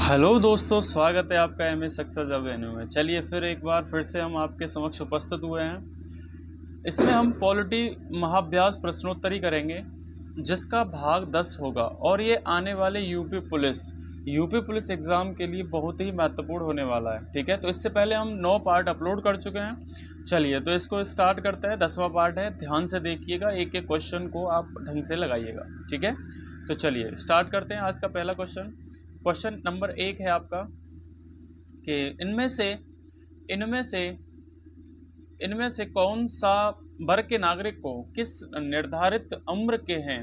Hello दोस्तों, स्वागत है आपका एमए सक्सेस एवेन्यू में। चलिए फिर से हम आपके समक्ष उपस्थित हुए हैं। इसमें हम पॉलिटी महाअभ्यास प्रश्नोत्तरी करेंगे जिसका भाग 10 होगा और ये आने वाले यूपी पुलिस एग्ज़ाम के लिए बहुत ही महत्वपूर्ण होने वाला है। ठीक है, तो इससे पहले हम 9 पार्ट अपलोड कर चुके हैं। चलिए तो इसको स्टार्ट करते हैं। 10वां पार्ट है, ध्यान से देखिएगा, एक एक क्वेश्चन को आप ढंग से लगाइएगा। ठीक है, तो चलिए स्टार्ट करते हैं। आज का पहला क्वेश्चन नंबर 1 है आपका कि इनमें से कौन सा वर्ग के नागरिक को किस निर्धारित उम्र के हैं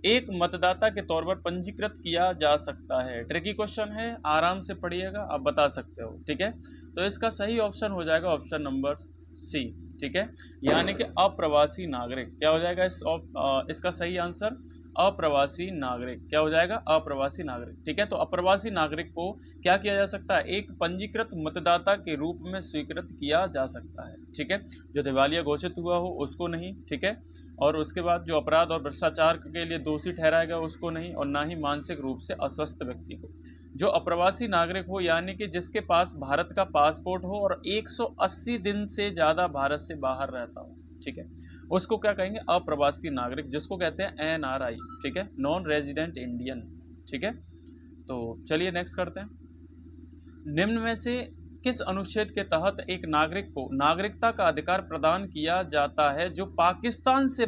एक मतदाता के तौर पर पंजीकृत किया जा सकता है। ट्रिकी क्वेश्चन है, आराम से पढ़िएगा, आप बता सकते हो। ठीक है, तो इसका सही ऑप्शन हो जाएगा ऑप्शन नंबर सी। ठीक है, यानी कि अप्रवासी नागरिक। क्या हो जाएगा इसका सही आंसर? अप्रवासी नागरिक। क्या हो जाएगा? अप्रवासी नागरिक। ठीक है, तो अप्रवासी नागरिक को क्या किया जा सकता है? एक पंजीकृत मतदाता के रूप में स्वीकृत किया जा सकता है। ठीक है, जो दिवालिया घोषित हुआ हो उसको नहीं। ठीक है, और उसके बाद जो अपराध और भ्रष्टाचार के लिए दोषी ठहराया गया उसको नहीं, और ना ही मानसिक रूप से अस्वस्थ व्यक्ति को। जो अप्रवासी नागरिक हो यानी कि जिसके पास भारत का पासपोर्ट हो और 180 दिन से ज़्यादा भारत से बाहर रहता हो, ठीक है, उसको क्या कहेंगे? अप्रवासी नागरिक, जिसको कहते हैं एनआरआई। ठीक है, नॉन रेजिडेंट इंडियन। ठीक है, तो चलिए नेक्स्ट करते हैं। निम्न में से किस अनुच्छेद के तहत एक नागरिक को नागरिकता का अधिकार प्रदान किया जाता है जो पाकिस्तान से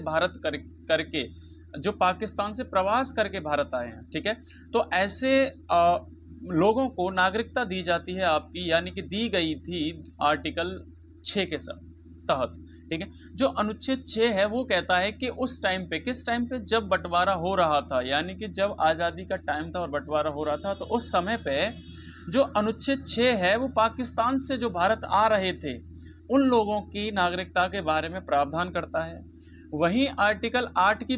पाकिस्तान से प्रवास करके भारत आए हैं? ठीक है, तो ऐसे लोगों को नागरिकता दी जाती है आपकी, यानी कि दी गई थी आर्टिकल 6 के तहत। ठीक है, जो अनुच्छेद 6 है वो कहता है कि उस टाइम पे, किस टाइम पे? जब बंटवारा हो रहा था, यानी कि जब आज़ादी का टाइम था और बंटवारा हो रहा था, तो उस समय पे जो अनुच्छेद 6 है वो पाकिस्तान से जो भारत आ रहे थे उन लोगों की नागरिकता के बारे में प्रावधान करता है। वहीं आर्टिकल 8 की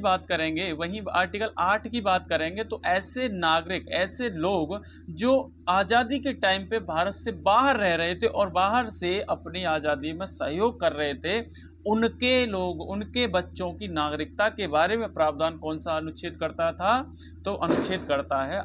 बात करेंगे तो ऐसे नागरिक, ऐसे लोग जो आज़ादी के टाइम पे भारत से बाहर रह रहे थे और बाहर से अपनी आज़ादी में सहयोग कर रहे थे, उनके बच्चों की नागरिकता के बारे में प्रावधान कौन सा अनुच्छेद करता था? तो अनुच्छेद करता है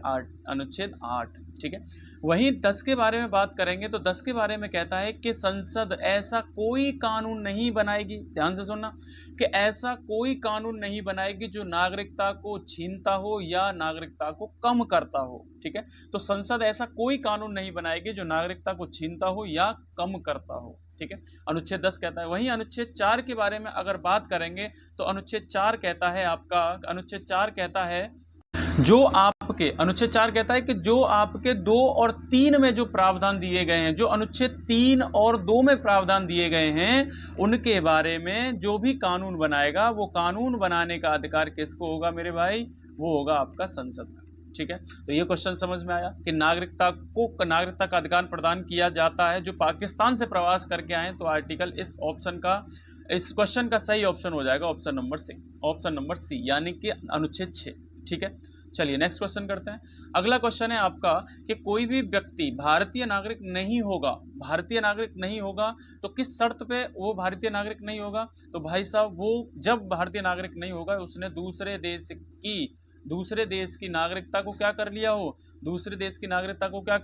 अनुच्छेद 8। ठीक है, वहीं 10 के बारे में बात करेंगे तो 10 के बारे में कहता है कि संसद ऐसा कोई कानून नहीं बनाएगी, ध्यान से सुनना, कि ऐसा कोई कानून नहीं बनाएगी जो नागरिकता को छीनता हो या नागरिकता को कम करता हो। ठीक है, तो संसद ऐसा कोई कानून नहीं बनाएगी जो नागरिकता को छीनता हो या कम करता हो। ठीक है, अनुच्छेद 10 कहता है। वहीं अनुच्छेद 4 के बारे में अगर बात करेंगे तो अनुच्छेद 4 कहता है अनुच्छेद 4 कहता है अनुच्छेद 4 कहता है कि जो आपके 2 और 3 में जो प्रावधान दिए गए हैं, जो अनुच्छेद 3 और 2 में प्रावधान दिए गए हैं, उनके बारे में जो भी कानून बनाएगा वो कानून बनाने का अधिकार किसको होगा मेरे भाई? वो होगा आपका संसद का। ठीक है, तो ये क्वेश्चन समझ में आया कि नागरिकता का अधिकार प्रदान किया जाता है जो पाकिस्तान से प्रवास करके आए। तो आर्टिकल इस क्वेश्चन का सही ऑप्शन हो जाएगा ऑप्शन नंबर सी, यानी कि अनुच्छेद 6। ठीक है, चलिए नेक्स्ट क्वेश्चन करते हैं। अगला क्वेश्चन है आपका कि कोई भी व्यक्ति भारतीय नागरिक नहीं होगा तो किस शर्त पे वो भारतीय नागरिक नहीं होगा? तो भाई साहब, वो जब भारतीय नागरिक नहीं होगा उसने दूसरे देश की नागरिकता को क्या कर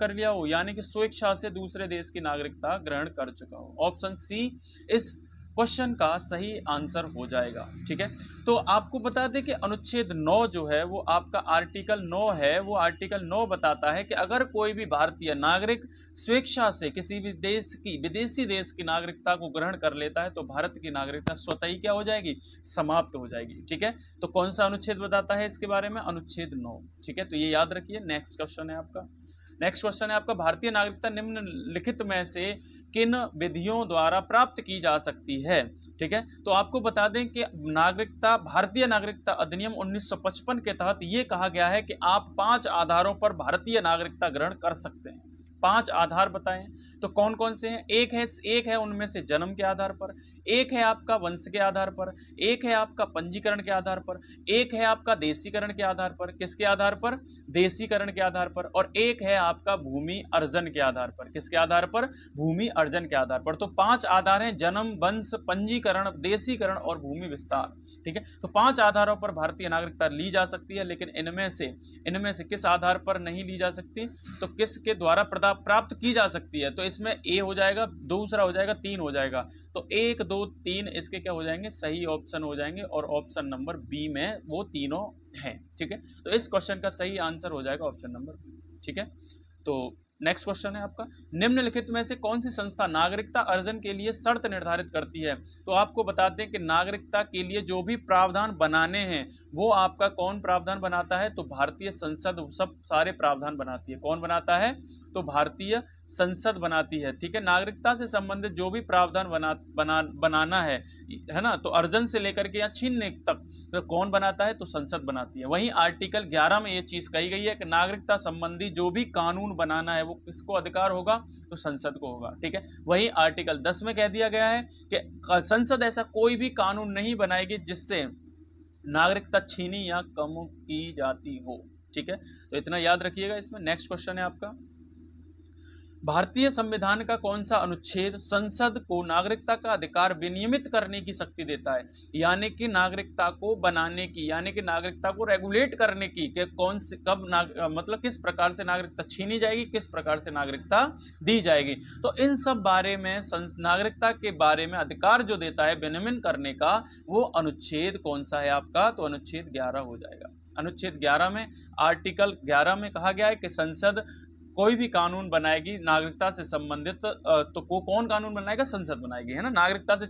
लिया हो, यानी कि स्वेच्छा से दूसरे देश की नागरिकता ग्रहण कर चुका हो। ऑप्शन सी इस क्वेश्चन का सही आंसर हो जाएगा। ठीक है, तो आपको बता दें कि अनुच्छेद 9 जो है वो आपका आर्टिकल 9 है, वो आर्टिकल 9 बताता है कि अगर कोई भी भारतीय नागरिक स्वेच्छा से किसी भी विदेशी देश की नागरिकता को ग्रहण कर लेता है तो भारत की नागरिकता स्वतः ही क्या हो जाएगी? समाप्त हो जाएगी। ठीक है, तो कौन सा अनुच्छेद बताता है इसके बारे में? अनुच्छेद 9। ठीक है, तो ये याद रखिए। नेक्स्ट क्वेश्चन है आपका भारतीय नागरिकता निम्नलिखित में से किन विधियों द्वारा प्राप्त की जा सकती है? ठीक है, तो आपको बता दें कि भारतीय नागरिकता अधिनियम 1955 के तहत ये कहा गया है कि आप 5 आधारों पर भारतीय नागरिकता ग्रहण कर सकते हैं। 5 आधार बताएं तो कौन कौन से हैं? एक है उनमें से जन्म के आधार पर, एक है आपका वंश के आधार पर, एक है आपका पंजीकरण के आधार पर, एक है आपका देशीकरण के आधार पर। किसके आधार पर? देशीकरण के आधार पर। और एक है आपका भूमि अर्जन के आधार पर। किसके आधार पर? भूमि अर्जन के आधार पर। तो 5 आधार हैं, जन्म, वंश, पंजीकरण, देशीकरण और भूमि विस्तार। ठीक है, तो 5 आधारों पर भारतीय नागरिकता ली जा सकती है, लेकिन इनमें से किस आधार पर नहीं ली जा सकती? तो किसके द्वारा प्राप्त की जा सकती है? तो इसमें ए हो जाएगा, दूसरा हो जाएगा, 3 हो जाएगा। तो 1 2 3 इसके क्या हो जाएंगे? सही ऑप्शन हो जाएंगे, और ऑप्शन नंबर बी में वो तीनों हैं। ठीक है, तो इस क्वेश्चन का सही आंसर हो जाएगा ऑप्शन नंबर बी। ठीक है, तो नेक्स्ट क्वेश्चन है आपका, निम्नलिखित में से कौन सी संस्था नागरिकता अर्जन के लिए शर्त निर्धारित करती है? तो आपको बताते हैं कि नागरिकता के लिए जो भी प्रावधान बनाने हैं वो आपका कौन प्रावधान बनाता है? तो भारतीय संसद सब सारे प्रावधान बनाती है। कौन बनाता है? तो भारतीय संसद बनाती है। ठीक है, नागरिकता से संबंधित जो भी प्रावधान बनाना है ना, तो अर्जन से लेकर के या छीनने तक तो कौन बनाता है? तो संसद बनाती है। वहीं आर्टिकल 11 में ये चीज कही गई है कि नागरिकता संबंधी जो भी कानून बनाना है वो किसको अधिकार होगा? तो संसद को होगा। ठीक है, वहीं आर्टिकल 10 में कह दिया गया है कि संसद ऐसा कोई भी कानून नहीं बनाएगी जिससे नागरिकता छीनी या कम की जाती हो। ठीक है, तो इतना याद रखिएगा। इसमें नेक्स्ट क्वेश्चन है आपका, भारतीय संविधान का कौन सा अनुच्छेद संसद को नागरिकता का अधिकार विनियमित करने की शक्ति देता है? यानी कि नागरिकता को बनाने की, यानी कि नागरिकता को रेगुलेट करने की, कि कौन से कब मतलब किस प्रकार से नागरिकता छीनी जाएगी, किस प्रकार से नागरिकता दी जाएगी। तो इन सब बारे में नागरिकता के बारे में अधिकार जो देता है विनियमन करने का, वो अनुच्छेद कौन सा है आपका? तो अनुच्छेद 11 हो जाएगा। अनुच्छेद 11 में, आर्टिकल 11 में कहा गया है कि संसद कोई भी कानून बनाएगी नागरिकता से संबंधित, तो कौन कानून बनाएगा? संसद बनाएगी, है ना। नागरिकता से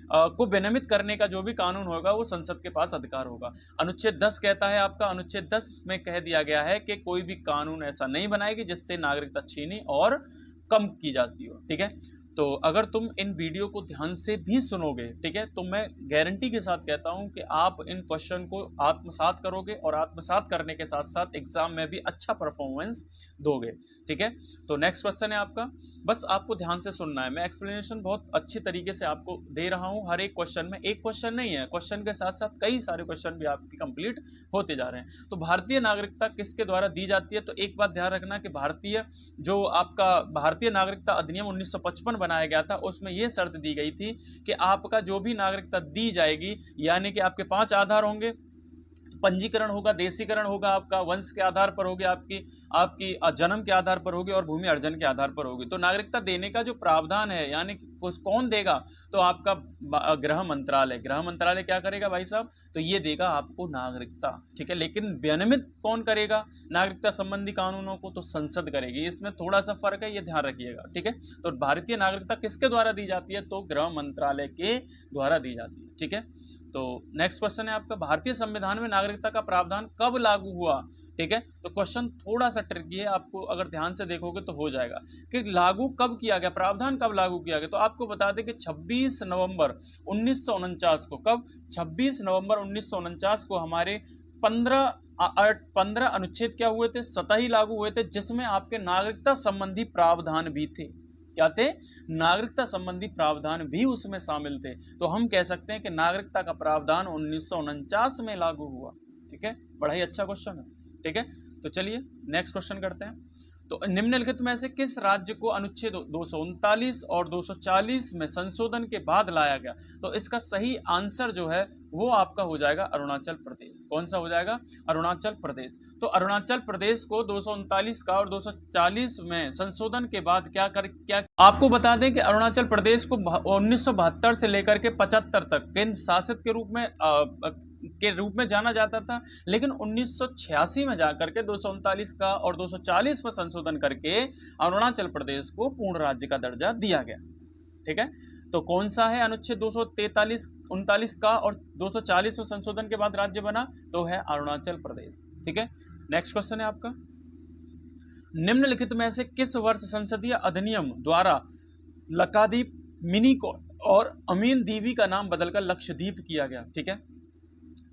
को विनियमित करने का जो भी कानून होगा वो संसद के पास अधिकार होगा। अनुच्छेद 10 कहता है आपका, अनुच्छेद 10 में कह दिया गया है कि कोई भी कानून ऐसा नहीं बनाएगी जिससे नागरिकता छीनी और कम की जाती हो। ठीक है, तो अगर तुम इन वीडियो को ध्यान से भी सुनोगे, ठीक है, तो मैं गारंटी के साथ कहता हूं कि आप इन क्वेश्चन को आत्मसात करोगे और आत्मसात करने के साथ साथ एग्जाम में भी अच्छा परफॉर्मेंस दोगे। ठीक है, तो नेक्स्ट क्वेश्चन है आपका, बस आपको ध्यान से सुनना है। मैं एक्सप्लेनेशन बहुत अच्छी तरीके से आपको दे रहा हूं हर एक क्वेश्चन में। एक क्वेश्चन नहीं है, क्वेश्चन के साथ साथ कई सारे क्वेश्चन भी आपके कंप्लीट होते जा रहे हैं। तो भारतीय नागरिकता किसके द्वारा दी जाती है? तो एक बात ध्यान रखना कि भारतीय नागरिकता अधिनियम 1955 बनाया गया था, उसमें यह शर्त दी गई थी कि आपका जो भी नागरिकता दी जाएगी, यानी कि आपके 5 आधार होंगे, पंजीकरण होगा, देशीकरण होगा, आपका वंश के आधार पर होगी, आपकी जन्म के आधार पर होगी और भूमि अर्जन के आधार पर होगी। तो नागरिकता देने का जो प्रावधान है, यानी कि कौन देगा? तो आपका गृह मंत्रालय। गृह मंत्रालय क्या करेगा भाई साहब? तो ये देगा आपको नागरिकता। ठीक है, लेकिन विनियमित कौन करेगा नागरिकता संबंधी कानूनों को? तो संसद करेगी। इसमें थोड़ा सा फर्क है, ये ध्यान रखिएगा। ठीक है, तो भारतीय नागरिकता किसके द्वारा दी जाती है? तो गृह मंत्रालय के द्वारा दी जाती है। ठीक है, तो नेक्स्ट क्वेश्चन है आपका, भारतीय संविधान में नागरिकता का प्रावधान कब लागू हुआ? ठीक है, तो क्वेश्चन थोड़ा सा ट्रिकी है, आपको अगर ध्यान से देखोगे तो हो जाएगा कि लागू कब किया गया, प्रावधान कब लागू किया गया। तो आपको बता दें कि 26 नवंबर 1949 को, कब? 26 नवंबर 1949 को हमारे 15 अनुच्छेद क्या हुए थे? स्वतः ही लागू हुए थे, जिसमें आपके नागरिकता संबंधी प्रावधान भी थे। क्या थे? नागरिकता संबंधी प्रावधान भी उसमें शामिल थे। तो हम कह सकते हैं कि नागरिकता का प्रावधान 1949 में लागू हुआ। ठीक है, बड़ा ही अच्छा क्वेश्चन है। ठीक है, तो चलिए नेक्स्ट क्वेश्चन करते हैं। तो निम्नलिखित में से किस राज्य को अनुच्छेद 239 और 240 में संशोधन के बाद लाया गया? तो इसका सही आंसर जो है वो आपका हो जाएगा अरुणाचल प्रदेश। कौन सा हो जाएगा? अरुणाचल प्रदेश। तो अरुणाचल प्रदेश को 239 का और 240 में संशोधन के बाद क्या आपको बता दें कि अरुणाचल प्रदेश को 1972 से लेकर के 75 तक केंद्र शासित के रूप में जाना जाता था, लेकिन 1986 में जाकर के 239 का और 240 पर संशोधन करके अरुणाचल प्रदेश को पूर्ण राज्य का दर्जा दिया गया। ठीक है, तो कौन सा है अनुच्छेद 243 39 का और 240 में संशोधन के बाद राज्य बना? तो है अरुणाचल प्रदेश। ठीक है, नेक्स्ट क्वेश्चन है आपका, निम्नलिखित में से किस वर्ष संसदीय अधिनियम द्वारा लक्षद्वीप, मिनिकॉय और अमीन दीवी का नाम बदलकर लक्षद्वीप किया गया? ठीक है,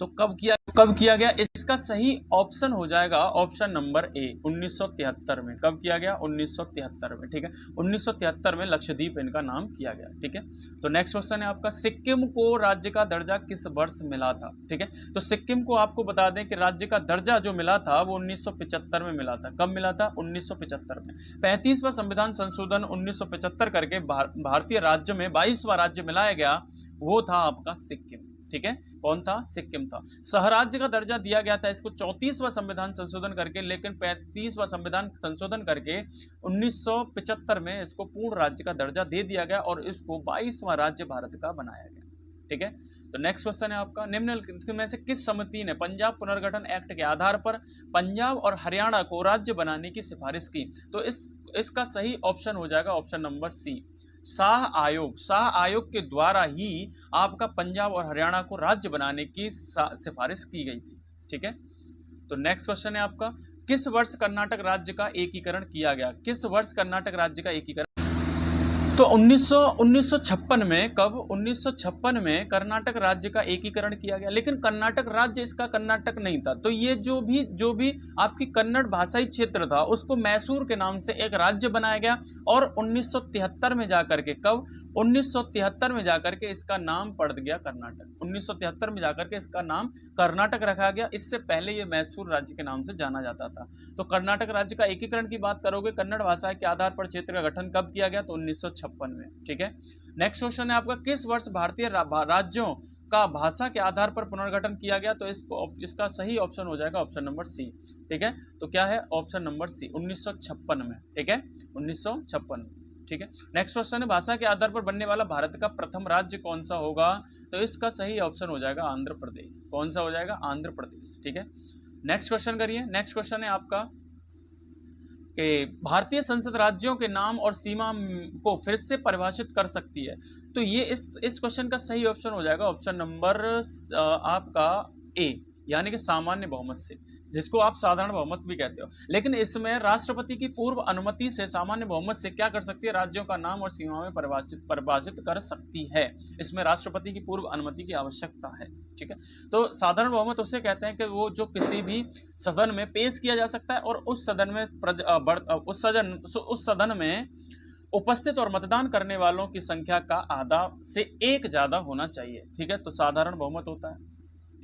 तो कब किया? कब किया गया? इसका सही ऑप्शन हो जाएगा ऑप्शन नंबर ए 1973 में। कब किया गया? 1973 में, ठीक है। 1973 में लक्षद्वीप इनका नाम किया गया, ठीक है। तो नेक्स्ट क्वेश्चन है आपका, सिक्किम को राज्य का दर्जा किस वर्ष मिला था? ठीक है, तो सिक्किम को आपको बता दें कि राज्य का दर्जा जो मिला था वो 1975 में मिला था। कब मिला था? 1975 में। 35वां संविधान संशोधन 1975 करके भारतीय राज्य में 22वां राज्य मिलाया गया, वो था आपका सिक्किम, ठीक है। कौन था? सिक्किम था। सहराज्य का दर्जा दिया गया था इसको 34वां संविधान संशोधन करके, लेकिन 35वां संविधान संशोधन करके 1975 में इसको पूर्ण राज्य का दर्जा दे दिया गया और इसको 22वां राज्य भारत का बनाया गया, ठीक है। तो नेक्स्ट क्वेश्चन है आपका, निम्नलिखित में से किस समिति ने पंजाब पुनर्गठन एक्ट के आधार पर पंजाब और हरियाणा को राज्य बनाने की सिफारिश की? तो इसका सही ऑप्शन हो जाएगा ऑप्शन नंबर सी, शाह आयोग। शाह आयोग के द्वारा ही आपका पंजाब और हरियाणा को राज्य बनाने की सिफारिश की गई थी, ठीक है। तो नेक्स्ट क्वेश्चन है आपका, किस वर्ष कर्नाटक राज्य का एकीकरण किया गया? किस वर्ष कर्नाटक राज्य का एकीकरण? तो 1956 में। कब? 1956 में कर्नाटक राज्य का एकीकरण किया गया, लेकिन कर्नाटक राज्य इसका कर्नाटक नहीं था। तो ये जो भी आपकी कन्नड़ भाषाई क्षेत्र था उसको मैसूर के नाम से एक राज्य बनाया गया और 1973 में जाकर के, कब? 1973 में जाकर के इसका नाम पड़ गया कर्नाटक। 1973 में जाकर के इसका नाम कर्नाटक रखा गया, इससे पहले ये मैसूर राज्य के नाम से जाना जाता था। तो कर्नाटक राज्य का एकीकरण की बात करोगे, कन्नड़ भाषा के आधार पर क्षेत्र का गठन कब किया गया? तो 1956 में, ठीक है। नेक्स्ट क्वेश्चन है आपका, किस वर्ष भारतीय राज्यों का भाषा के आधार पर पुनर्गठन किया गया? तो इसका सही ऑप्शन हो जाएगा ऑप्शन नंबर सी, ठीक है। तो क्या है? ऑप्शन नंबर सी 1956 में, ठीक है, 1956, ठीक है। नेक्स्ट क्वेश्चन है, भाषा के आधार पर बनने वाला भारत का प्रथम राज्य कौन सा होगा? तो इसका सही ऑप्शन हो जाएगा आंध्र प्रदेश। कौन सा हो जाएगा? आंध्र प्रदेश, ठीक है। नेक्स्ट क्वेश्चन करिए। नेक्स्ट क्वेश्चन है आपका कि भारतीय संसद राज्यों के नाम और सीमा को फिर से परिभाषित कर सकती है? तो ये इस क्वेश्चन का सही ऑप्शन हो जाएगा ऑप्शन नंबर आपका ए, यानी कि सामान्य बहुमत से, जिसको आप साधारण बहुमत भी कहते हो। लेकिन इसमें राष्ट्रपति की पूर्व अनुमति से सामान्य बहुमत से क्या कर सकती है? राज्यों का नाम और सीमा में परिभाषित कर सकती है। इसमें राष्ट्रपति की पूर्व अनुमति की आवश्यकता है, ठीक है। तो साधारण बहुमत उसे कहते हैं कि वो जो किसी भी सदन में पेश किया जा सकता है और उस सदन में उपस्थित और मतदान करने वालों की संख्या का आधा से एक ज्यादा होना चाहिए, ठीक है। तो साधारण बहुमत होता है,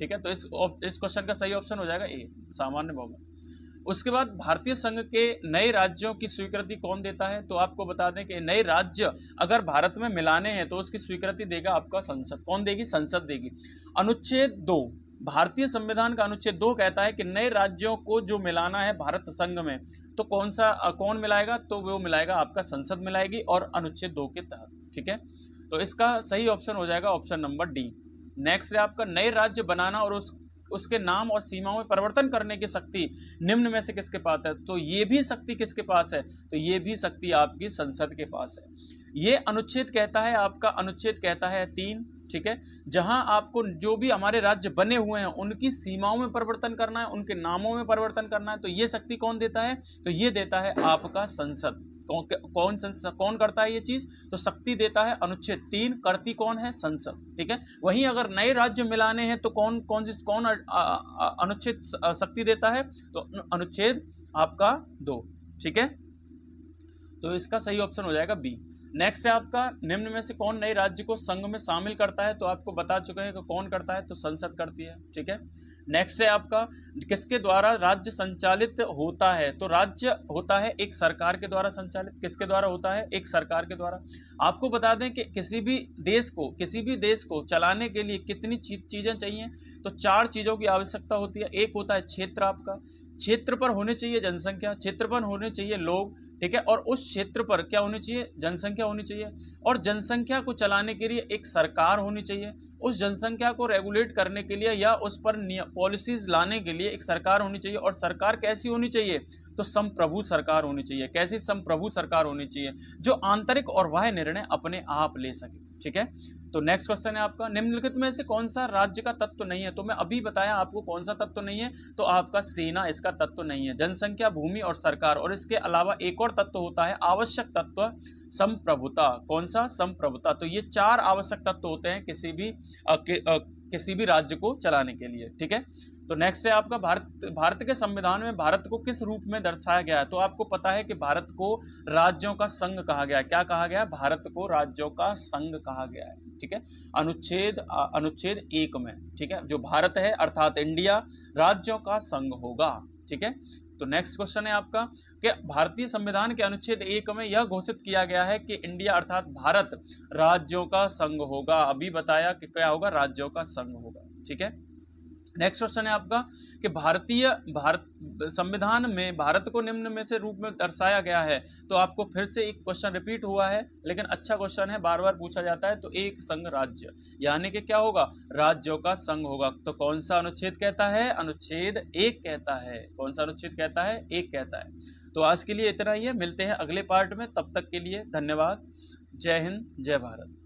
ठीक है। तो इस क्वेश्चन का सही ऑप्शन हो जाएगा ए, सामान्य बहुमत। उसके बाद भारतीय संघ के नए राज्यों की स्वीकृति कौन देता है? तो आपको बता दें कि नए राज्य अगर भारत में मिलाने हैं तो उसकी स्वीकृति देगा आपका संसद। कौन देगी? संसद देगी। अनुच्छेद 2 भारतीय संविधान का अनुच्छेद 2 कहता है कि नए राज्यों को जो मिलाना है भारत संघ में, तो कौन मिलाएगा? तो वो मिलाएगा आपका संसद मिलाएगी और अनुच्छेद 2 के तहत, ठीक है। तो इसका सही ऑप्शन हो जाएगा ऑप्शन नंबर डी। नेक्स्ट है आपका, नए राज्य बनाना और उसके नाम और सीमाओं में परिवर्तन करने की शक्ति निम्न में से किसके पास है? तो ये भी शक्ति किसके पास है? तो ये भी शक्ति आपकी संसद के पास है। ये अनुच्छेद कहता है आपका, अनुच्छेद कहता है 3, ठीक है, जहां आपको जो भी हमारे राज्य बने हुए हैं उनकी सीमाओं में परिवर्तन करना है, उनके नामों में परिवर्तन करना है। तो ये शक्ति कौन देता है? तो ये देता है आपका संसद। कौन करता है ये चीज? तो शक्ति देता है अनुच्छेद 3, करती कौन है? संसद, ठीक है। वहीं अगर नए राज्य मिलाने हैं तो कौन अनुच्छेद शक्ति देता है? तो अनुच्छेद आपका 2, ठीक है। तो इसका सही ऑप्शन हो जाएगा बी। नेक्स्ट है आपका, निम्न में से कौन नए राज्य को संघ में शामिल करता है? तो आपको बता चुके हैं कि कौन करता है, तो संसद करती है, ठीक है। नेक्स्ट है आपका, किसके द्वारा राज्य संचालित होता है? तो राज्य होता है एक सरकार के द्वारा संचालित। किसके द्वारा होता है? एक सरकार के द्वारा। आपको बता दें कि किसी भी देश को चलाने के लिए कितनी चीजें चाहिए? तो 4 चीजों की आवश्यकता होती है। एक होता है क्षेत्र, आपका क्षेत्र पर होने चाहिए जनसंख्या, क्षेत्र पर होने चाहिए लोग, ठीक है, और उस क्षेत्र पर क्या होनी चाहिए? जनसंख्या होनी चाहिए। और जनसंख्या को चलाने के लिए एक सरकार होनी चाहिए। उस जनसंख्या को रेगुलेट करने के लिए या उस पर पॉलिसीज लाने के लिए एक सरकार होनी चाहिए। और सरकार कैसी होनी चाहिए? तो संप्रभु सरकार होनी चाहिए। कैसी? संप्रभु सरकार होनी चाहिए, जो आंतरिक और बाह्य निर्णय अपने आप ले सके, ठीक है। तो नेक्स्ट क्वेश्चन है आपका, निम्नलिखित में से कौन सा राज्य का तत्व नहीं है? तो मैं अभी बताया आपको कौन सा तत्व नहीं है, तो आपका सेना इसका तत्व नहीं है। जनसंख्या, भूमि और सरकार, और इसके अलावा एक और तत्व होता है आवश्यक तत्व, संप्रभुता। कौन सा? संप्रभुता। तो ये 4 आवश्यक तत्व होते हैं किसी भी राज्य को चलाने के लिए, ठीक है। तो नेक्स्ट है आपका भारत के संविधान में भारत को किस रूप में दर्शाया गया है? तो आपको पता है कि भारत को राज्यों का संघ कहा गया है। क्या कहा गया है? भारत को राज्यों का संघ कहा गया है। ठीक है, अनुच्छेद 1 में, ठीक है, जो भारत है अर्थात इंडिया राज्यों का संघ होगा। ठीक है, तो नेक्स्ट क्वेश्चन है आपका कि भारतीय संविधान के अनुच्छेद 1 में यह घोषित किया गया है कि इंडिया अर्थात भारत राज्यों का संघ होगा। अभी बताया कि क्या होगा? राज्यों का संघ होगा। ठीक है, नेक्स्ट क्वेश्चन है आपका कि भारत संविधान में भारत को निम्न में से रूप में दर्शाया गया है। तो आपको फिर से एक क्वेश्चन रिपीट हुआ है, लेकिन अच्छा क्वेश्चन है, बार बार पूछा जाता है। तो एक संघ राज्य, यानी कि क्या होगा? राज्यों का संघ होगा। तो कौन सा अनुच्छेद कहता है? अनुच्छेद 1 कहता है। कौन सा अनुच्छेद कहता है? 1 कहता है। तो आज के लिए इतना ही है, मिलते हैं अगले पार्ट में। तब तक के लिए धन्यवाद। जय हिंद, जय भारत।